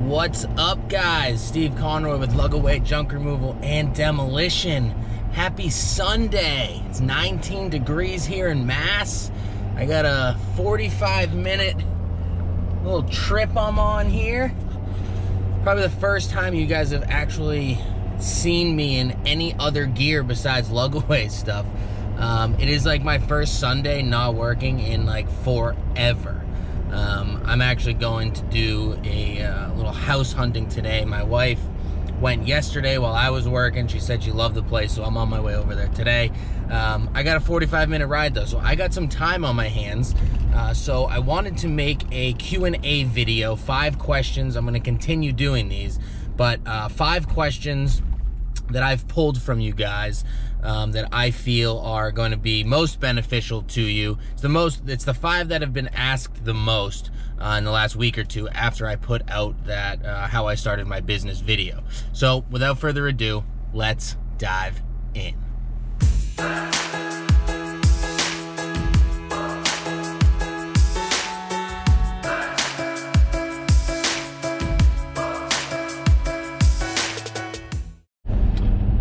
What's up, guys? Steve Conroy with Lugaway Junk Removal and Demolition. Happy Sunday. It's 19 degrees here in Mass. I got a 45-minute little trip I'm on here. Probably the first time you guys have actually seen me in any other gear besides Lugaway stuff. It is like my first Sunday not working in like forever. I'm actually going to do a little house hunting today. My wife went yesterday while I was working. She said she loved the place, so I'm on my way over there today. I got a 45-minute ride though, so I got some time on my hands. So I wanted to make a Q&A video, 5 questions. I'm going to continue doing these, but 5 questions that I've pulled from you guys that I feel are going to be most beneficial to you. It's the 5 that have been asked the most in the last week or two after I put out that how I started my business video. So without further ado, let's dive in.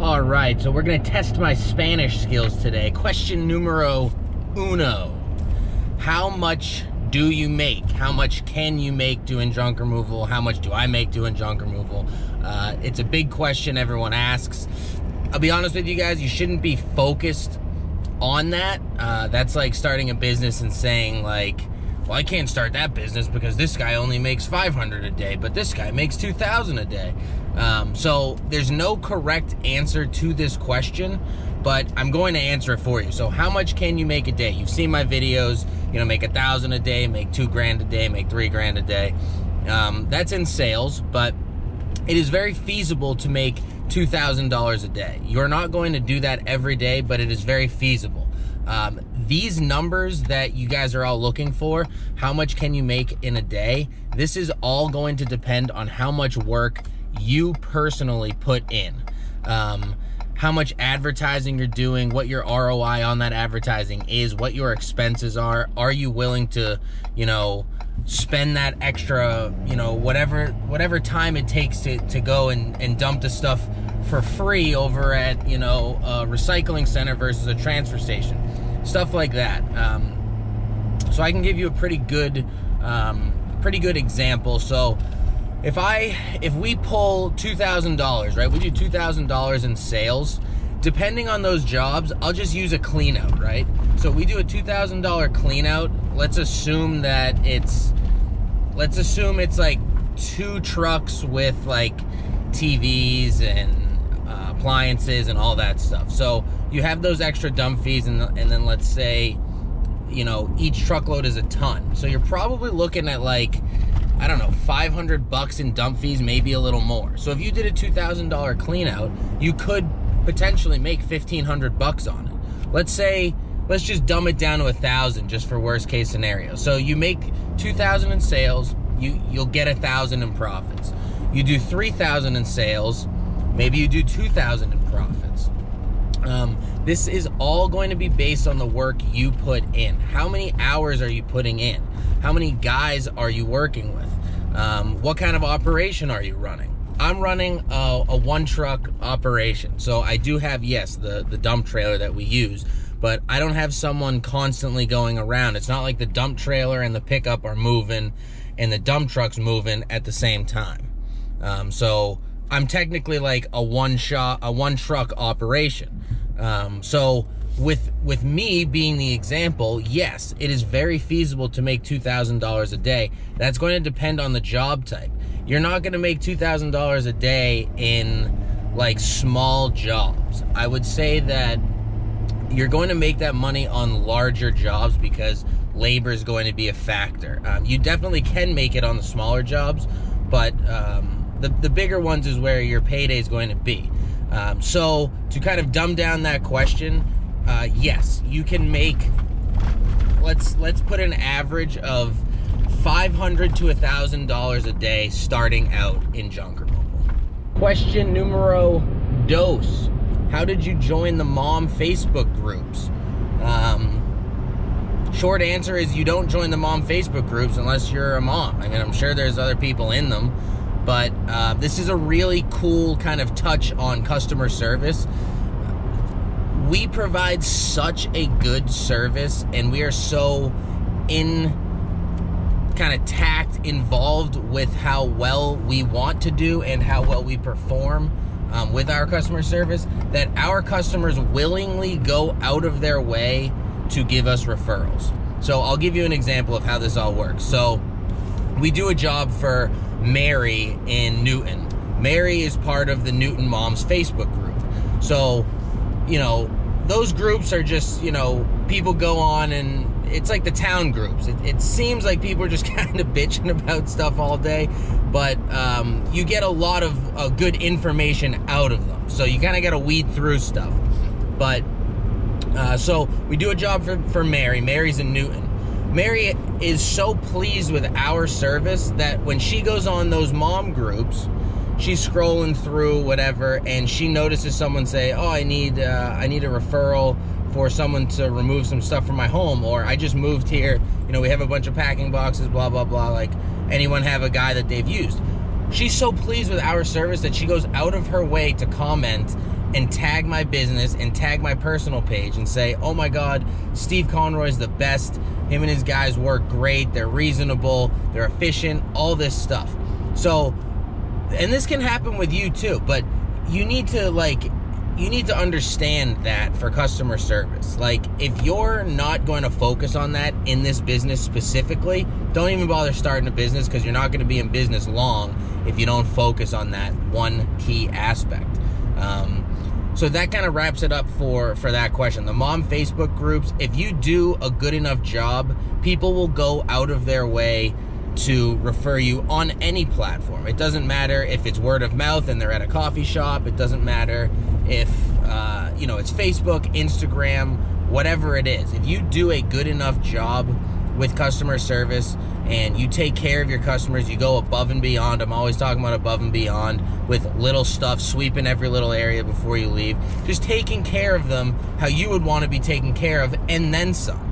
All right, so we're gonna test my Spanish skills today. Question numero uno. How much do you make? How much can you make doing junk removal? How much do I make doing junk removal? It's a big question everyone asks. I'll be honest with you guys, you shouldn't be focused on that. That's like starting a business and saying like, well, I can't start that business because this guy only makes 500 a day, but this guy makes 2,000 a day. So there's no correct answer to this question, but I'm going to answer it for you. So how much can you make a day? You've seen my videos, you know, make 1,000 a day, make 2 grand a day, make 3 grand a day. That's in sales, but it is very feasible to make $2,000 a day. You're not going to do that every day, but it is very feasible. These numbers that you guys are all looking for, how much can you make in a day? This is all going to depend on how much work you personally put in. How much advertising you're doing, what your ROI on that advertising is, what your expenses are. Are you willing to, you know, spend that extra, you know, whatever time it takes to go and dump the stuff for free over at, you know, a recycling center versus a transfer station, stuff like that. So I can give you a pretty good example. So if we pull $2,000, right? We do $2,000 in sales. Depending on those jobs, I'll just use a clean out, right? So we do a $2,000 clean out. Let's assume it's like 2 trucks with like TVs and appliances and all that stuff. So you have those extra dump fees, and then let's say, you know, each truckload is a ton. So you're probably looking at like, I don't know, $500 in dump fees, maybe a little more. So if you did a $2,000 clean out, you could potentially make $1,500 on it. Let's just dumb it down to 1,000 just for worst case scenario. So you make 2,000 in sales, you'll get 1,000 in profits. You do 3,000 in sales, maybe you do 2,000 in profits. This is all going to be based on the work you put in. How many hours are you putting in? How many guys are you working with? What kind of operation are you running? I'm running a 1-truck operation. So I do have, yes, the dump trailer that we use, but I don't have someone constantly going around. It's not like the dump trailer and the pickup are moving and the dump truck's moving at the same time. So I'm technically like a 1-truck operation. So with me being the example, yes, it is very feasible to make $2,000 a day. That's going to depend on the job type. You're not going to make $2,000 a day in like small jobs. I would say that you're going to make that money on larger jobs because labor is going to be a factor. You definitely can make it on the smaller jobs, but the bigger ones is where your payday is going to be. So to kind of dumb down that question, yes, you can make, let's put an average of $500 to $1,000 a day starting out in junk removal. Question numero dos. How did you join the mom Facebook groups? Short answer is you don't join the mom Facebook groups unless you're a mom. I mean, I'm sure there's other people in them, but this is a really cool kind of touch on customer service. We provide such a good service, and we are so involved with how well we want to do and how well we perform with our customer service, that our customers willingly go out of their way to give us referrals. So I'll give you an example of how this all works. So we do a job for Mary in Newton. Mary is part of the Newton Moms Facebook group. So, you know, those groups are just, you know, people go on and it's like the town groups. It seems like people are just kind of bitching about stuff all day, but you get a lot of good information out of them. So you kind of got to weed through stuff. But so we do a job for Mary. Mary's in Newton. Mary is so pleased with our service that when she goes on those mom groups, she's scrolling through whatever, and she notices someone say, "Oh, I need a referral for someone to remove some stuff from my home," or "I just moved here, you know, we have a bunch of packing boxes, blah, blah, blah, like, anyone have a guy that they've used?" She's so pleased with our service that she goes out of her way to comment and tag my business and tag my personal page and say, "Oh my God, Steve Conroy's the best. Him and his guys work great. They're reasonable. They're efficient," all this stuff. So, and this can happen with you too, but you need to understand that for customer service. Like, if you're not going to focus on that in this business specifically, don't even bother starting a business, because you're not going to be in business long if you don't focus on that one key aspect. So that kind of wraps it up for that question. The mom Facebook groups, if you do a good enough job, people will go out of their way to refer you on any platform. It doesn't matter if it's word of mouth and they're at a coffee shop. It doesn't matter if it's Facebook, Instagram, whatever it is. If you do a good enough job with customer service and you take care of your customers, you go above and beyond. I'm always talking about above and beyond with little stuff, sweeping every little area before you leave, just taking care of them how you would want to be taken care of, and then some.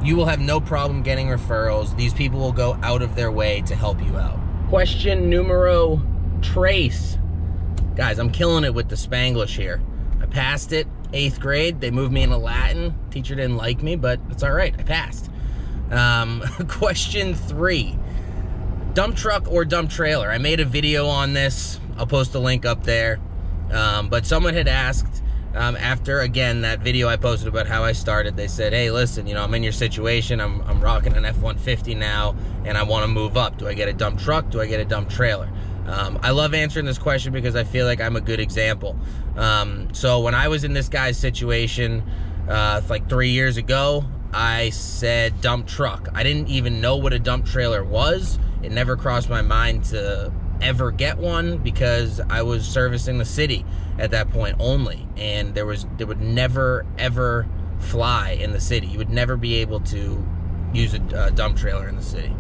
You will have no problem getting referrals. These people will go out of their way to help you out. Question numero tres. Guys, I'm killing it with the Spanglish here. I passed it, 8th grade. They moved me into Latin. Teacher didn't like me, but it's all right. I passed. Question 3. Dump truck or dump trailer? I made a video on this. I'll post a link up there. But someone had asked, after, again, that video I posted about how I started, they said, "Hey, listen, I'm in your situation. I'm rocking an F-150 now, and I want to move up. Do I get a dump truck? Do I get a dump trailer?" I love answering this question because I feel like I'm a good example. So when I was in this guy's situation, like 3 years ago, I said dump truck. I didn't even know what a dump trailer was. It never crossed my mind to ever get one because I was servicing the city at that point only, and there would never ever fly in the city. You would never be able to use a dump trailer in the city.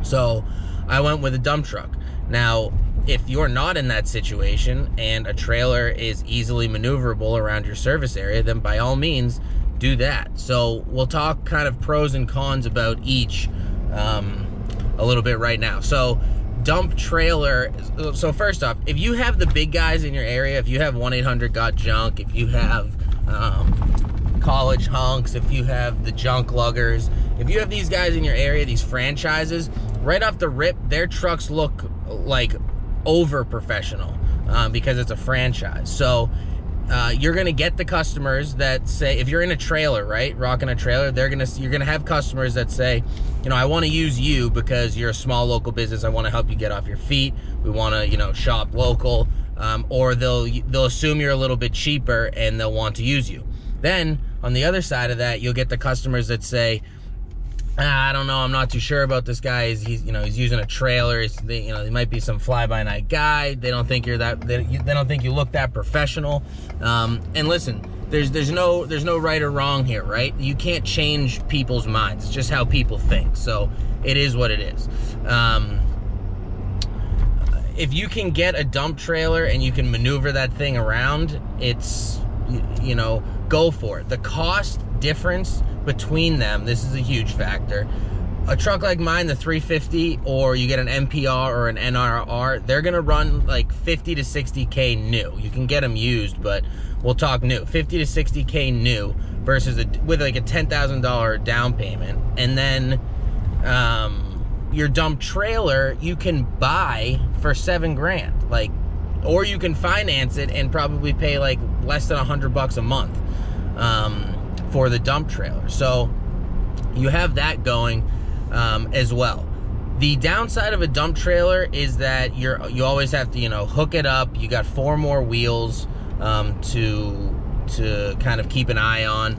So I went with a dump truck. Now, if you're not in that situation and a trailer is easily maneuverable around your service area, then by all means do that. So we'll talk kind of pros and cons about each a little bit right now. So dump trailer. So first off, if you have the big guys in your area, if you have 1-800-GOT-JUNK, if you have College Hunks, if you have the Junk Luggers, if you have these guys in your area, these franchises, right off the rip, their trucks look like over professional because it's a franchise. So you're gonna get the customers that say, if you're in a trailer, right, rocking a trailer, you're gonna have customers that say, I want to use you because you're a small local business. I want to help you get off your feet. We want to, shop local. Or they'll assume you're a little bit cheaper and they'll want to use you. Then on the other side of that, you'll get the customers that say, I don't know, I'm not too sure about this guy. He's using a trailer. He might be some fly-by-night guy. They don't think you're that. They don't think you look that professional. And listen, there's no right or wrong here, right? You can't change people's minds. It's just how people think. So it is what it is. If you can get a dump trailer and you can maneuver that thing around, it's go for it. The cost difference between them, this is a huge factor. a truck like mine, the 350, or you get an MPR or an NRR, they're gonna run like 50 to 60K new. You can get them used, but we'll talk new. 50 to 60K new versus with like a $10,000 down payment. And then your dump trailer you can buy for $7,000, like, or you can finance it and probably pay like less than $100 a month for the dump trailer. So you have that going as well. The downside of a dump trailer is that you always have to, hook it up. You got 4 more wheels to kind of keep an eye on,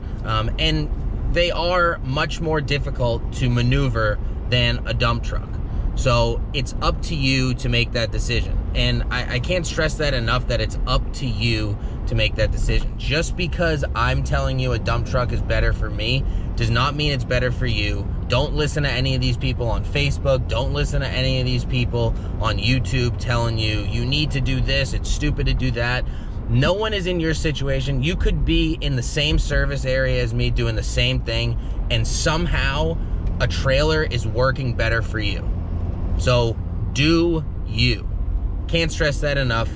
and they are much more difficult to maneuver than a dump truck. So it's up to you to make that decision. And I can't stress that enough, that it's up to you to make that decision. Just because I'm telling you a dump truck is better for me does not mean it's better for you. Don't listen to any of these people on Facebook. Don't listen to any of these people on YouTube telling you, you need to do this, it's stupid to do that. No one is in your situation. You could be in the same service area as me doing the same thing, and somehow a trailer is working better for you. So do you. Can't stress that enough.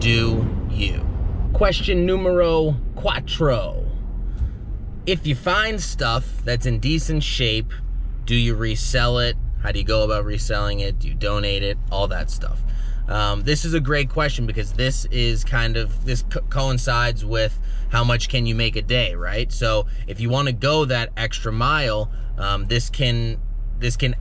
Do you. Question numero 4. If you find stuff that's in decent shape, do you resell it? How do you go about reselling it? Do you donate it? All that stuff. This is a great question because this coincides with how much can you make a day, right? So if you want to go that extra mile, this can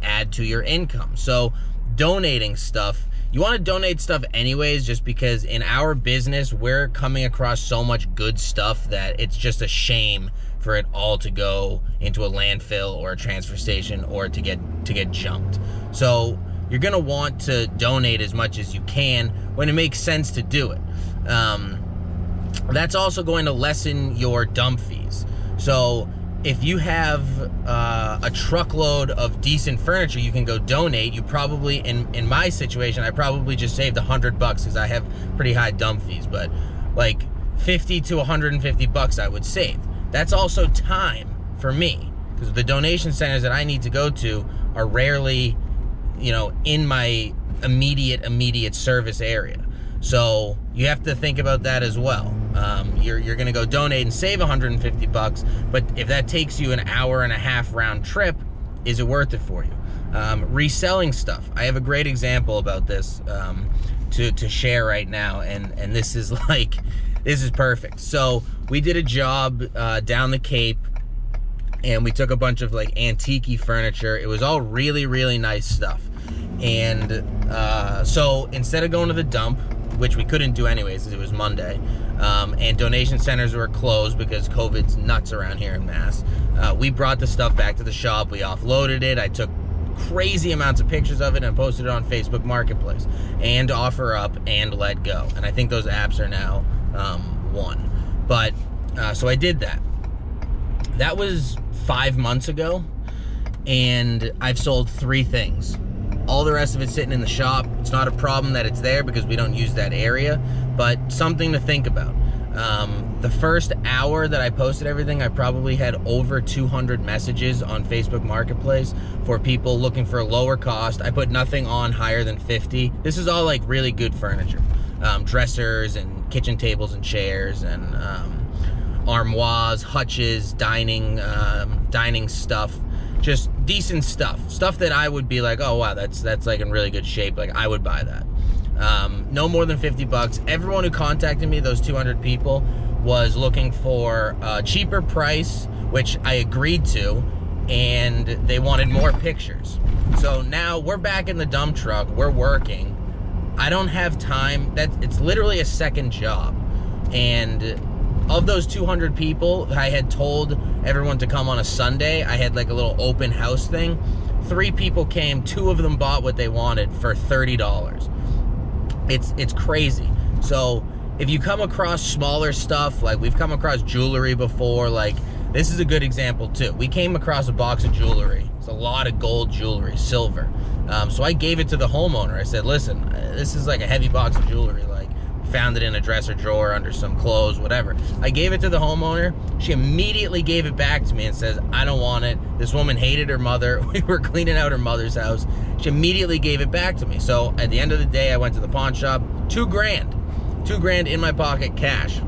add to your income. So donating stuff, you want to donate stuff anyways, just because in our business, we're coming across so much good stuff that it's just a shame for it all to go into a landfill or a transfer station or to get junked. So you're gonna want to donate as much as you can when it makes sense to do it. That's also going to lessen your dump fees. So if you have a truckload of decent furniture you can go donate, you probably, in my situation, I probably just saved $100 because I have pretty high dump fees, but like 50 to 150 bucks I would save. That's also time for me, because the donation centers that I need to go to are rarely, in my immediate service area. So you have to think about that as well. You're gonna go donate and save 150 bucks, but if that takes you an hour and a half round trip, is it worth it for you? Reselling stuff. I have a great example about this to share right now, and this is perfect. So we did a job down the Cape, and we took a bunch of like antique furniture. It was all really, really nice stuff. And so instead of going to the dump, which we couldn't do anyways because it was Monday, and donation centers were closed because COVID's nuts around here in Mass, we brought the stuff back to the shop. We offloaded it. I took crazy amounts of pictures of it and posted it on Facebook Marketplace and OfferUp and Let Go. And I think those apps are now one. But so I did that. That was 5 months ago, and I've sold 3 things. All the rest of it's sitting in the shop. It's not a problem that it's there because we don't use that area, but something to think about. The first hour that I posted everything, I probably had over 200 messages on Facebook Marketplace for people looking for a lower cost. I put nothing on higher than 50. This is all like really good furniture. Dressers and kitchen tables and chairs and armoires, hutches, dining stuff. Just decent stuff that I would be like, oh wow, that's like in really good shape, like I would buy that. No more than 50 bucks. Everyone who contacted me, those 200 people, was looking for a cheaper price, which I agreed to, and they wanted more pictures. So now we're back in the dump truck, we're working. I don't have time. It's literally a second job. And of those 200 people, I had told everyone to come on a Sunday. I had like a little open house thing. 3 people came, 2 of them bought what they wanted for $30. It's crazy. So if you come across smaller stuff, like we've come across jewelry before, like this is a good example too. We came across a box of jewelry. It's a lot of gold jewelry, silver. So I gave it to the homeowner. I said, listen, this is like a heavy box of jewelry. Like found it in a dresser drawer under some clothes, whatever. I gave it to the homeowner. She immediately gave it back to me and says, I don't want it. This woman hated her mother. We were cleaning out her mother's house. She immediately gave it back to me. So at the end of the day, I went to the pawn shop, $2,000 in my pocket, cash.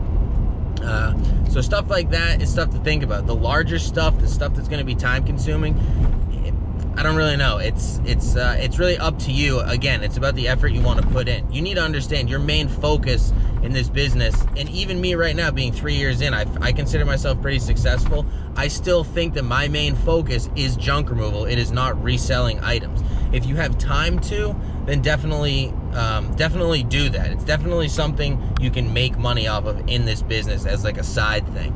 So stuff like that is stuff to think about. The larger stuff, the stuff that's going to be time consuming, I don't really know. It's really up to you. Again, it's about the effort you want to put in. You need to understand your main focus in this business, and even me right now being 3 years in, I consider myself pretty successful. I still think that my main focus is junk removal. It is not reselling items. If you have time to, then definitely do that. It's definitely something you can make money off of in this business as like a side thing.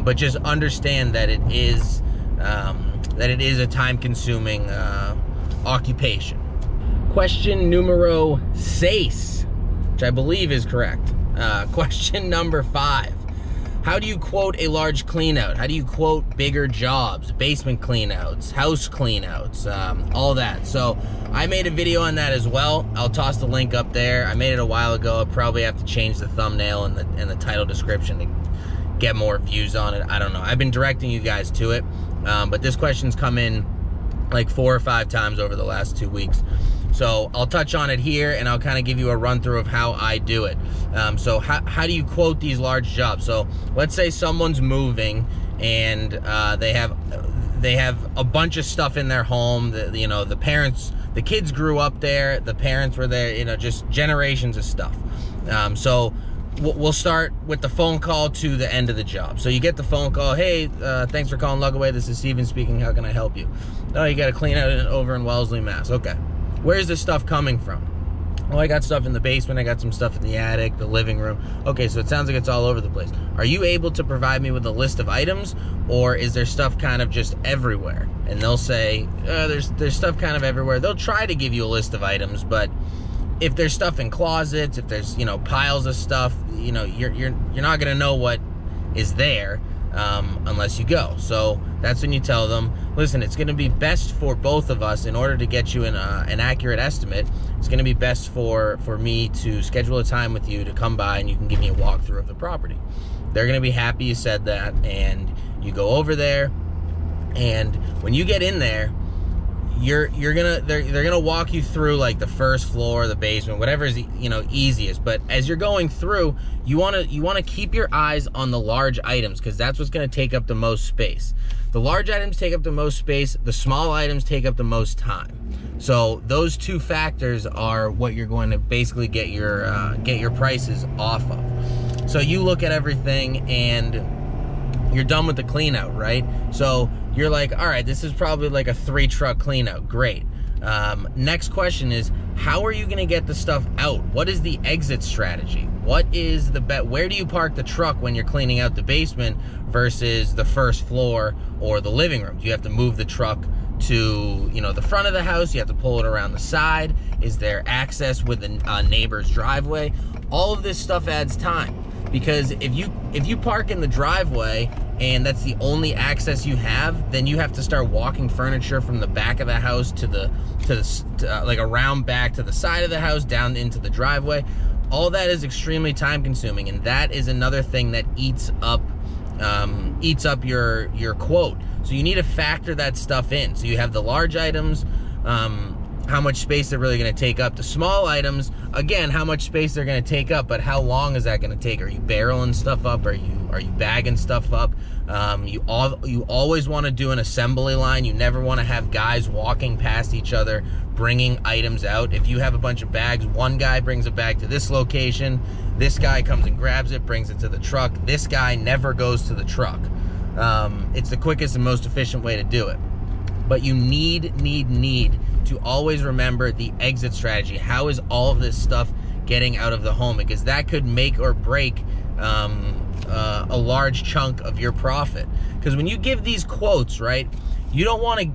But just understand that it is a time-consuming occupation. Question numero 6, which I believe is correct. Question number 5. How do you quote a large cleanout? How do you quote bigger jobs, basement cleanouts, house cleanouts, all that? So I made a video on that as well. I'll toss the link up there. I made it a while ago. I'll probably have to change the thumbnail and the title description to get more views on it. I don't know. I've been directing you guys to it, but this question's come in like 4 or 5 times over the last 2 weeks. So I'll touch on it here, and I'll kind of give you a run through of how I do it. So how do you quote these large jobs? So let's say someone's moving and they have a bunch of stuff in their home. The kids grew up there, the parents were there, just generations of stuff. So we'll start with the phone call to the end of the job. So you get the phone call, hey, thanks for calling Lugaway. This is Steven speaking. How can I help you? Oh, you got to clean out over in Wellesley, Mass. Okay. Where's this stuff coming from? Oh, I got stuff in the basement. I got some stuff in the attic, the living room. Okay, so it sounds like it's all over the place. Are you able to provide me with a list of items, or is there stuff kind of just everywhere? And they'll say, there's stuff kind of everywhere. They'll try to give you a list of items, but if there's stuff in closets, if there's, piles of stuff, you're not going to know what is there unless you go. So that's when you tell them, listen, it's going to be best for both of us in order to get you an accurate estimate. It's going to be best for me to schedule a time with you to come by and you can give me a walkthrough of the property. They're going to be happy you said that, and you go over there, and when you get in there, they're gonna walk you through like the first floor, the basement, whatever is easiest. But as you're going through, you wanna keep your eyes on the large items, because that's what's gonna take up the most space. The large items take up the most space. The small items take up the most time. So those two factors are what you're going to basically get your prices off of. So you look at everything and you're done with the clean out, right? So you're like, all right, this is probably like a 3-truck clean out. Great. Next question is, how are you going to get the stuff out? What is the exit strategy? What is the where do you park the truck when you're cleaning out the basement versus the first floor or the living room? Do you have to move the truck to, the front of the house? You have to pull it around the side? Is there access with a neighbor's driveway? All of this stuff adds time. Because if you park in the driveway and that's the only access you have, then you have to start walking furniture from the back of the house to like around back to the side of the house, down into the driveway. All that is extremely time consuming, and that is another thing that eats up your quote. So you need to factor that stuff in. So you have the large items, how much space they're really going to take up. The small items, again, how much space they're going to take up, but how long is that going to take? Are you barreling stuff up? Are you bagging stuff up? You always want to do an assembly line. You never want to have guys walking past each other bringing items out. If you have a bunch of bags, one guy brings a bag to this location, this guy comes and grabs it, brings it to the truck. This guy never goes to the truck. It's the quickest and most efficient way to do it. But you need to always remember the exit strategy. How is all of this stuff getting out of the home? Because that could make or break a large chunk of your profit. Because when you give these quotes, right, you don't want to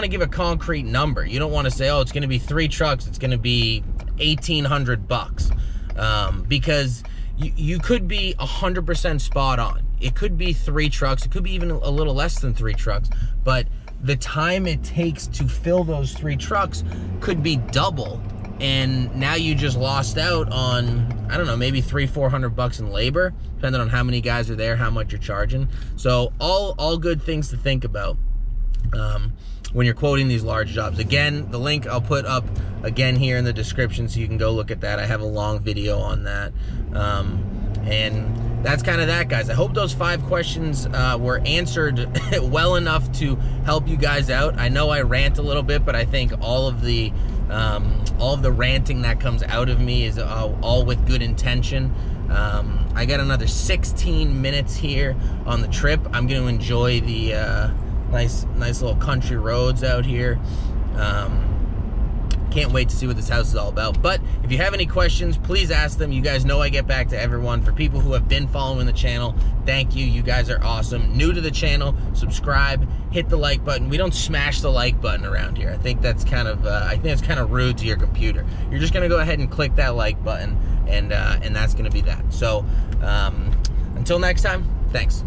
give a concrete number. You don't want to say, oh, it's going to be 3 trucks, it's going to be $1,800, because you could be 100% spot on. It could be 3 trucks. It could be even a little less than 3 trucks, but the time it takes to fill those 3 trucks could be double and now you just lost out on, I don't know, maybe $300-400 in labor, depending on how many guys are there, how much you're charging. So all good things to think about when you're quoting these large jobs. Again, the link I'll put up again here in the description, so you can go look at that. I have a long video on that. And that's kind of that, guys. I hope those 5 questions were answered well enough to help you guys out. I know I rant a little bit, but I think all of the ranting that comes out of me is all with good intention. I got another 16 minutes here on the trip. I'm going to enjoy the nice little country roads out here. Can't wait to see what this house is all about. But if you have any questions, please ask them. You guys know I get back to everyone. For people who have been following the channel, thank you. You guys are awesome. New to the channel, subscribe, hit the like button. We don't smash the like button around here. I think that's kind of rude to your computer. You're just gonna go ahead and click that like button, and that's gonna be that. So until next time, thanks.